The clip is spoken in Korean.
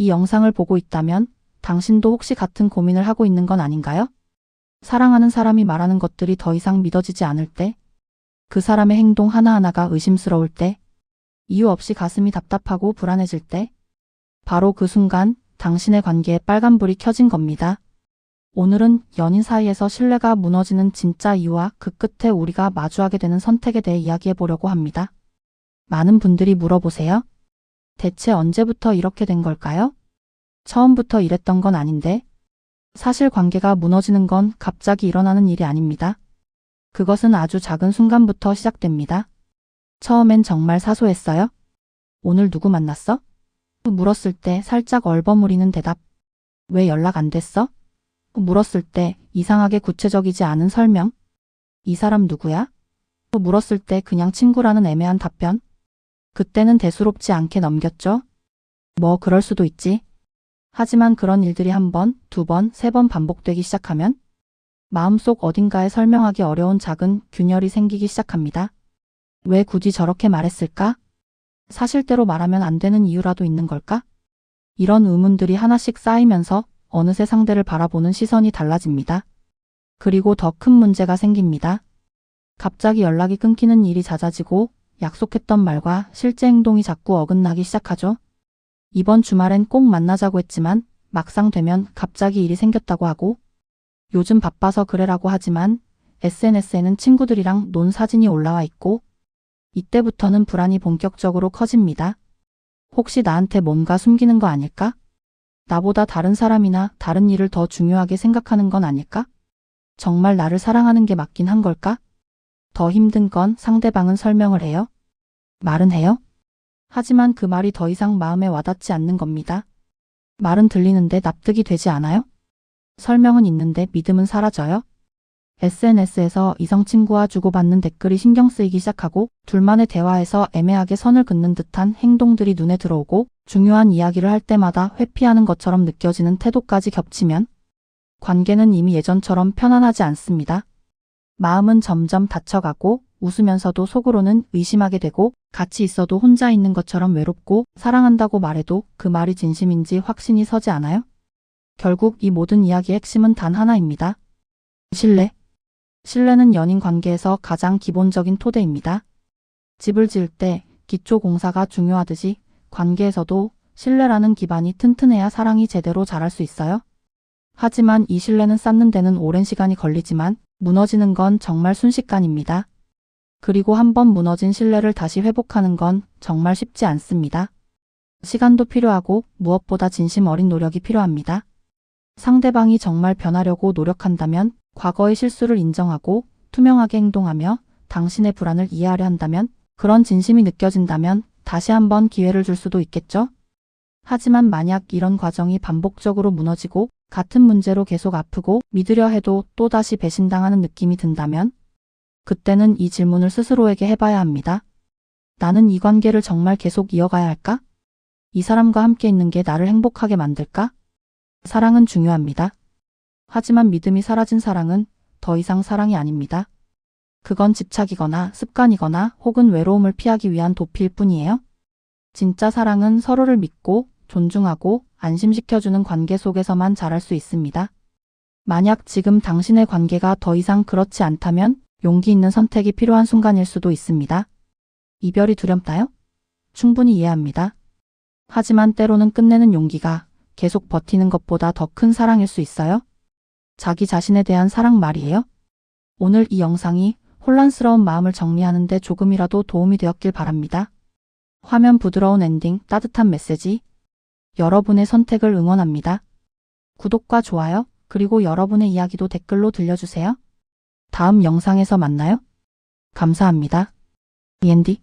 이 영상을 보고 있다면 당신도 혹시 같은 고민을 하고 있는 건 아닌가요? 사랑하는 사람이 말하는 것들이 더 이상 믿어지지 않을 때, 그 사람의 행동 하나하나가 의심스러울 때, 이유 없이 가슴이 답답하고 불안해질 때, 바로 그 순간 당신의 관계에 빨간불이 켜진 겁니다. 오늘은 연인 사이에서 신뢰가 무너지는 진짜 이유와 그 끝에 우리가 마주하게 되는 선택에 대해 이야기해 보려고 합니다. 많은 분들이 물어보세요. 대체 언제부터 이렇게 된 걸까요? 처음부터 이랬던 건 아닌데. 사실 관계가 무너지는 건 갑자기 일어나는 일이 아닙니다. 그것은 아주 작은 순간부터 시작됩니다. 처음엔 정말 사소했어요. 오늘 누구 만났어? 물었을 때 살짝 얼버무리는 대답. 왜 연락 안 됐어? 물었을 때 이상하게 구체적이지 않은 설명. 이 사람 누구야? 물었을 때 그냥 친구라는 애매한 답변. 그때는 대수롭지 않게 넘겼죠. 뭐 그럴 수도 있지. 하지만 그런 일들이 한 번, 두 번, 세 번 반복되기 시작하면 마음속 어딘가에 설명하기 어려운 작은 균열이 생기기 시작합니다. 왜 굳이 저렇게 말했을까? 사실대로 말하면 안 되는 이유라도 있는 걸까? 이런 의문들이 하나씩 쌓이면서 어느새 상대를 바라보는 시선이 달라집니다. 그리고 더 큰 문제가 생깁니다. 갑자기 연락이 끊기는 일이 잦아지고 약속했던 말과 실제 행동이 자꾸 어긋나기 시작하죠. 이번 주말엔 꼭 만나자고 했지만 막상 되면 갑자기 일이 생겼다고 하고, 요즘 바빠서 그래라고 하지만 SNS에는 친구들이랑 논 사진이 올라와 있고, 이때부터는 불안이 본격적으로 커집니다. 혹시 나한테 뭔가 숨기는 거 아닐까? 나보다 다른 사람이나 다른 일을 더 중요하게 생각하는 건 아닐까? 정말 나를 사랑하는 게 맞긴 한 걸까? 더 힘든 건 상대방은 설명을 해요. 말은 해요. 하지만 그 말이 더 이상 마음에 와닿지 않는 겁니다. 말은 들리는데 납득이 되지 않아요? 설명은 있는데 믿음은 사라져요? SNS에서 이성 친구와 주고받는 댓글이 신경 쓰이기 시작하고, 둘만의 대화에서 애매하게 선을 긋는 듯한 행동들이 눈에 들어오고, 중요한 이야기를 할 때마다 회피하는 것처럼 느껴지는 태도까지 겹치면 관계는 이미 예전처럼 편안하지 않습니다. 마음은 점점 다쳐가고, 웃으면서도 속으로는 의심하게 되고, 같이 있어도 혼자 있는 것처럼 외롭고, 사랑한다고 말해도 그 말이 진심인지 확신이 서지 않아요? 결국 이 모든 이야기의 핵심은 단 하나입니다. 신뢰. 신뢰는 연인 관계에서 가장 기본적인 토대입니다. 집을 지을 때 기초 공사가 중요하듯이 관계에서도 신뢰라는 기반이 튼튼해야 사랑이 제대로 자랄 수 있어요. 하지만 이 신뢰는 쌓는 데는 오랜 시간이 걸리지만 무너지는 건 정말 순식간입니다. 그리고 한번 무너진 신뢰를 다시 회복하는 건 정말 쉽지 않습니다. 시간도 필요하고 무엇보다 진심 어린 노력이 필요합니다. 상대방이 정말 변하려고 노력한다면, 과거의 실수를 인정하고 투명하게 행동하며 당신의 불안을 이해하려 한다면, 그런 진심이 느껴진다면 다시 한번 기회를 줄 수도 있겠죠? 하지만 만약 이런 과정이 반복적으로 무너지고 같은 문제로 계속 아프고 믿으려 해도 또다시 배신당하는 느낌이 든다면, 그때는 이 질문을 스스로에게 해봐야 합니다. 나는 이 관계를 정말 계속 이어가야 할까? 이 사람과 함께 있는 게 나를 행복하게 만들까? 사랑은 중요합니다. 하지만 믿음이 사라진 사랑은 더 이상 사랑이 아닙니다. 그건 집착이거나 습관이거나 혹은 외로움을 피하기 위한 도피일 뿐이에요. 진짜 사랑은 서로를 믿고 존중하고 안심시켜주는 관계 속에서만 자랄 수 있습니다. 만약 지금 당신의 관계가 더 이상 그렇지 않다면 용기 있는 선택이 필요한 순간일 수도 있습니다. 이별이 두렵나요? 충분히 이해합니다. 하지만 때로는 끝내는 용기가 계속 버티는 것보다 더 큰 사랑일 수 있어요. 자기 자신에 대한 사랑 말이에요. 오늘 이 영상이 혼란스러운 마음을 정리하는 데 조금이라도 도움이 되었길 바랍니다. 화면 부드러운 엔딩, 따뜻한 메시지. 여러분의 선택을 응원합니다. 구독과 좋아요, 그리고 여러분의 이야기도 댓글로 들려주세요. 다음 영상에서 만나요. 감사합니다. 이엔디.